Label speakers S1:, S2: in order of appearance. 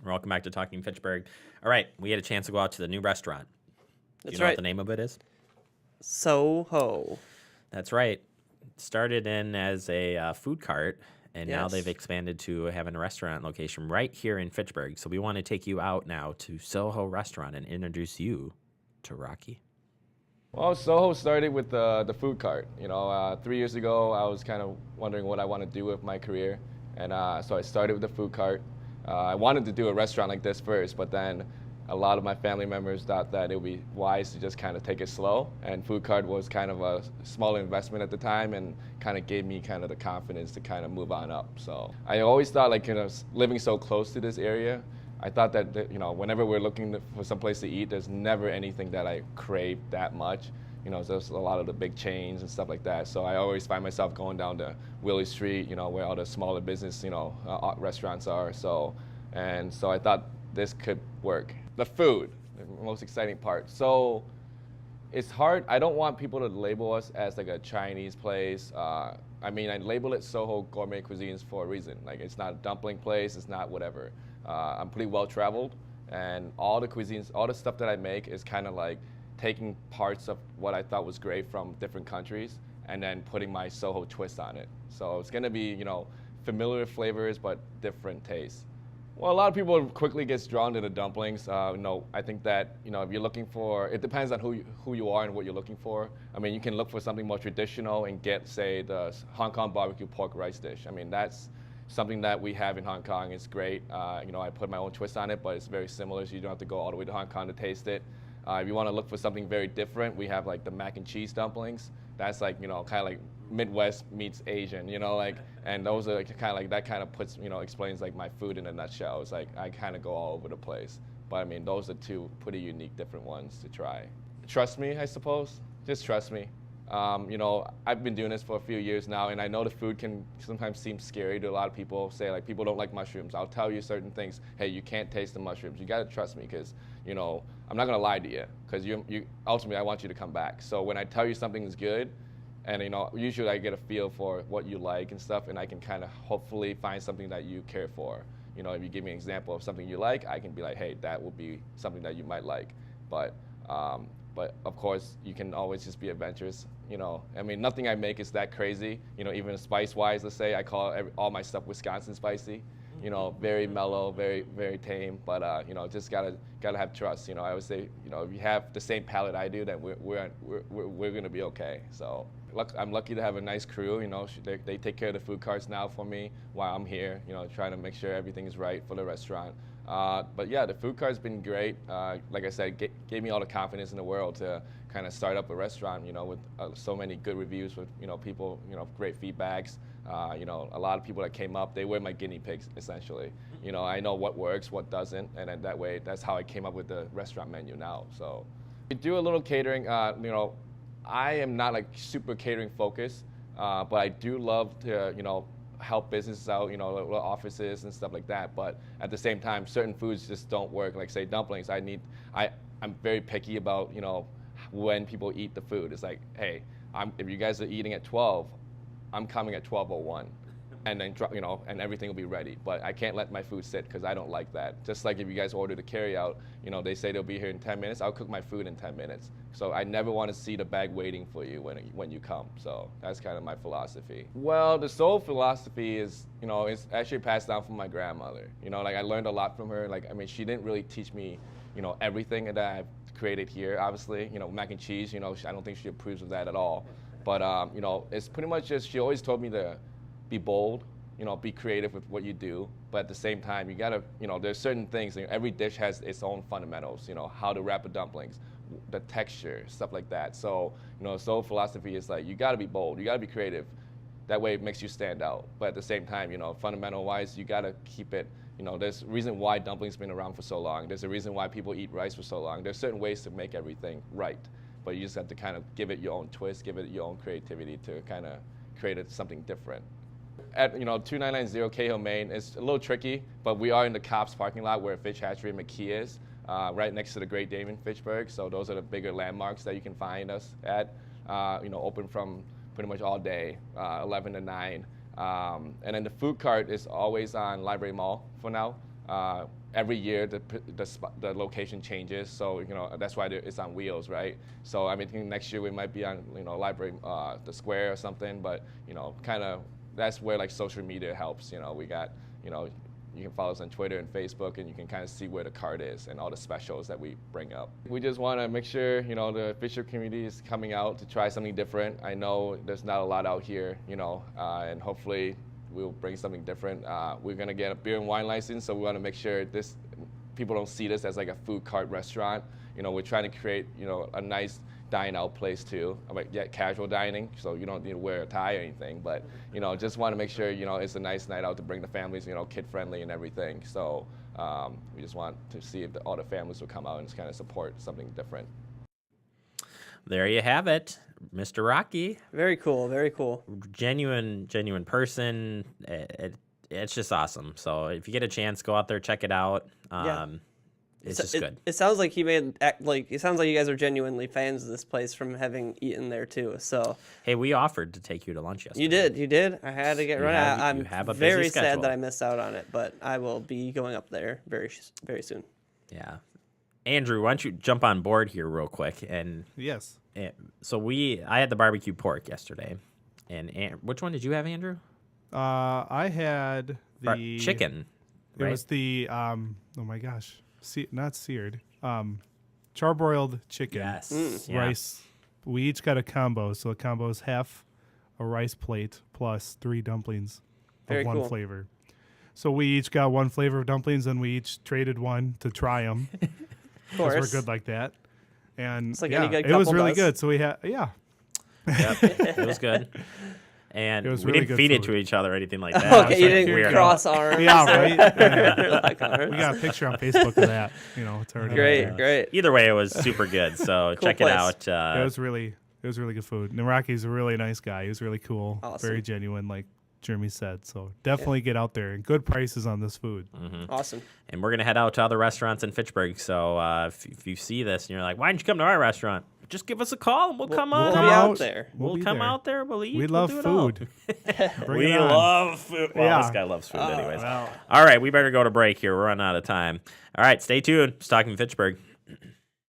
S1: Welcome back to Talking Fitchburg. All right, we had a chance to go out to the new restaurant. Do you
S2: That's
S1: know what
S2: right.
S1: the name of it is?
S2: SOHO.
S1: That's right. Started in as a food cart, and now they've
S2: Yes.
S1: expanded to having a restaurant location right here in Fitchburg. So we want to take you out now to Soho Restaurant and introduce you to Rocky.
S3: Well, Soho started with the food cart. 3 years ago, I was kind of wondering what I want to do with my career, and so I started with the food cart. I wanted to do a restaurant like this first, but then a lot of my family members thought that it would be wise to just kind of take it slow, and food cart was kind of a smaller investment at the time, and kind of gave me kind of the confidence to kind of move on up. So I always thought, like, living so close to this area, I thought that whenever we're looking for some place to eat, there's never anything that I crave that much. There's a lot of the big chains and stuff like that. So I always find myself going down to Willie Street, where all the smaller business, restaurants are. So I thought this could work. The food, the most exciting part. So it's hard. I don't want people to label us as like a Chinese place. I label it Soho Gourmet Cuisines for a reason. Like, it's not a dumpling place. It's not whatever. I'm pretty well traveled, and all the cuisines, all the stuff that I make is kind of like taking parts of what I thought was great from different countries and then putting my Soho twist on it. So it's gonna be, familiar flavors but different tastes. Well, a lot of people quickly gets drawn to the dumplings. I think that if you're looking for, it depends on who you are and what you're looking for. I mean, you can look for something more traditional and get, say, the Hong Kong barbecue pork rice dish. I mean, that's something that we have in Hong Kong. It's great. I put my own twist on it, but it's very similar, so you don't have to go all the way to Hong Kong to taste it. If you want to look for something very different, we have like the mac and cheese dumplings. That's like, kind of like Midwest meets Asian, and those are kind of like, that kind of puts, explains like my food in a nutshell. It's like I kind of go all over the place. But I mean, those are two pretty unique, different ones to try. Trust me, I suppose. Just trust me. I've been doing this for a few years now, and I know the food can sometimes seem scary to a lot of people. Say, like, people don't like mushrooms. I'll tell you certain things. Hey, you can't taste the mushrooms. You got to trust me, because, I'm not going to lie to you, because you ultimately, I want you to come back. So when I tell you something is good, and, usually I get a feel for what you like and stuff, and I can kind of hopefully find something that you care for. If you give me an example of something you like, I can be like, hey, that would be something that you might like. But of course, you can always just be adventurous. Nothing I make is that crazy. Even spice-wise, let's say, I call all my stuff Wisconsin spicy. Very mellow, very, very tame. But just gotta have trust. I always say, if you have the same palate I do, then we're gonna be okay. So I'm lucky to have a nice crew. They take care of the food carts now for me while I'm here. Trying to make sure everything is right for the restaurant. But yeah, the food cart's been great. Like I said, gave me all the confidence in the world to kind of start up a restaurant, with so many good reviews, with, people, great feedbacks. A lot of people that came up, they were my guinea pigs, essentially. I know what works, what doesn't, and then that way, that's how I came up with the restaurant menu now. So we do a little catering. I am not like super catering focused, but I do love to, help businesses out, little offices and stuff like that. But at the same time, certain foods just don't work. Like, say, dumplings. I'm very picky about, when people eat the food. It's like, hey, if you guys are eating at 12, I'm coming at 12:01, and then and everything will be ready. But I can't let my food sit, because I don't like that. Just like if you guys order the carryout, they say they'll be here in 10 minutes. I'll cook my food in 10 minutes. So I never want to see the bag waiting for you when you come. So that's kind of my philosophy. Well, the soul philosophy is, it's actually passed down from my grandmother. I learned a lot from her. She didn't really teach me, everything that I've created here. Obviously, mac and cheese. I don't think she approves of that at all. But it's pretty much just, she always told me to be bold, be creative with what you do. But at the same time, you gotta, there's certain things. Every dish has its own fundamentals. How to wrap a dumplings, the texture, stuff like that. So, soul philosophy is like, you gotta be bold, you gotta be creative. That way it makes you stand out. But at the same time, fundamental-wise, you gotta keep it. There's a reason why dumplings been around for so long. There's a reason why people eat rice for so long. There's certain ways to make everything right. But you just have to kind of give it your own twist, give it your own creativity to kind of create something different. At 2990 Cahill, Maine, it's a little tricky, but we are in the Cops parking lot where Fish Hatchery and McKee is, right next to the Great Dane in Fitchburg. So those are the bigger landmarks that you can find us at. Open from pretty much all day, 11 to 9. And then the food cart is always on Library Mall for now. every year the location changes, so that's why it's on wheels, right? So I mean, next year we might be on library, the square or something, but kind of that's where like social media helps. We got you can follow us on Twitter and Facebook, and you can kind of see where the cart is and all the specials that we bring up. We just want to make sure the Fitchburg community is coming out to try something different. I know there's not a lot out here, and hopefully we'll bring something different. We're gonna get a beer and wine license, so we want to make sure people don't see this as like a food cart restaurant. We're trying to create a nice dine-out place too. Casual dining, so you don't need to wear a tie or anything, but just want to make sure it's a nice night out to bring the families, kid-friendly and everything. So we just want to see if all the families will come out and just kind of support something different.
S1: There you have it, Mr. Rocky.
S2: Very cool. Very cool.
S1: Genuine person. It's just awesome. So if you get a chance, go out there, check it out. It's just good.
S2: It sounds like it sounds like you guys are genuinely fans of this place from having eaten there too. So
S1: Hey, we offered to take you to lunch yesterday.
S2: You did. I had to get running.
S1: have a busy
S2: very
S1: schedule.
S2: sad that I missed out on it, but I will be going up there very soon.
S1: Yeah. Andrew, why don't you jump on board here real quick? And
S4: Yes.
S1: so I had the barbecue pork yesterday, and which one did you have, Andrew?
S4: I had the
S1: chicken.
S4: It
S1: right?
S4: was the oh my gosh, not seared, charbroiled chicken.
S1: Yes. Yeah.
S4: Rice. We each got a combo, so the combo is half a rice plate plus 3 dumplings
S2: Very
S4: of one
S2: cool.
S4: flavor. So we each got one flavor of dumplings, and we each traded one to try them.
S2: Of course,
S4: We're good like that. And
S2: It's like any good
S4: it was
S2: couple
S4: really
S2: does.
S4: good. So we had
S1: Yep. It was good. And
S4: It was
S1: we
S4: really
S1: didn't
S4: good
S1: feed it
S4: food.
S1: to each other or anything like that.
S2: Okay, you didn't
S1: Weirdo.
S2: cross arms.
S4: Yeah, right. Yeah.
S2: Like ours.
S4: We got a picture on Facebook of that. It's already
S2: Great, great.
S1: Either way, it was super good. So check
S2: place.
S1: it out.
S4: It was really good food. And Rocky's a really nice guy. He was really cool,
S2: Awesome.
S4: very genuine, like Jeremy said. So definitely get out there, and good prices on this food.
S2: Awesome.
S1: And we're going to head out to other restaurants in Fitchburg. So if you see this and you're like, why didn't you come to our restaurant? Just give us a call and we'll come
S2: We'll
S1: on
S2: be
S4: come
S1: out.
S2: out there.
S1: We'll
S4: be
S1: come
S4: there.
S1: out there. We'll eat.
S4: We
S1: We'll
S4: love
S1: do it all.
S4: food. Bring
S1: We
S4: it on.
S1: love food. Well,
S4: Yeah.
S1: this guy loves food anyways.
S4: Well.
S1: All right, we better go to break here. We're running out of time. All right, stay tuned. It's Talking Fitchburg.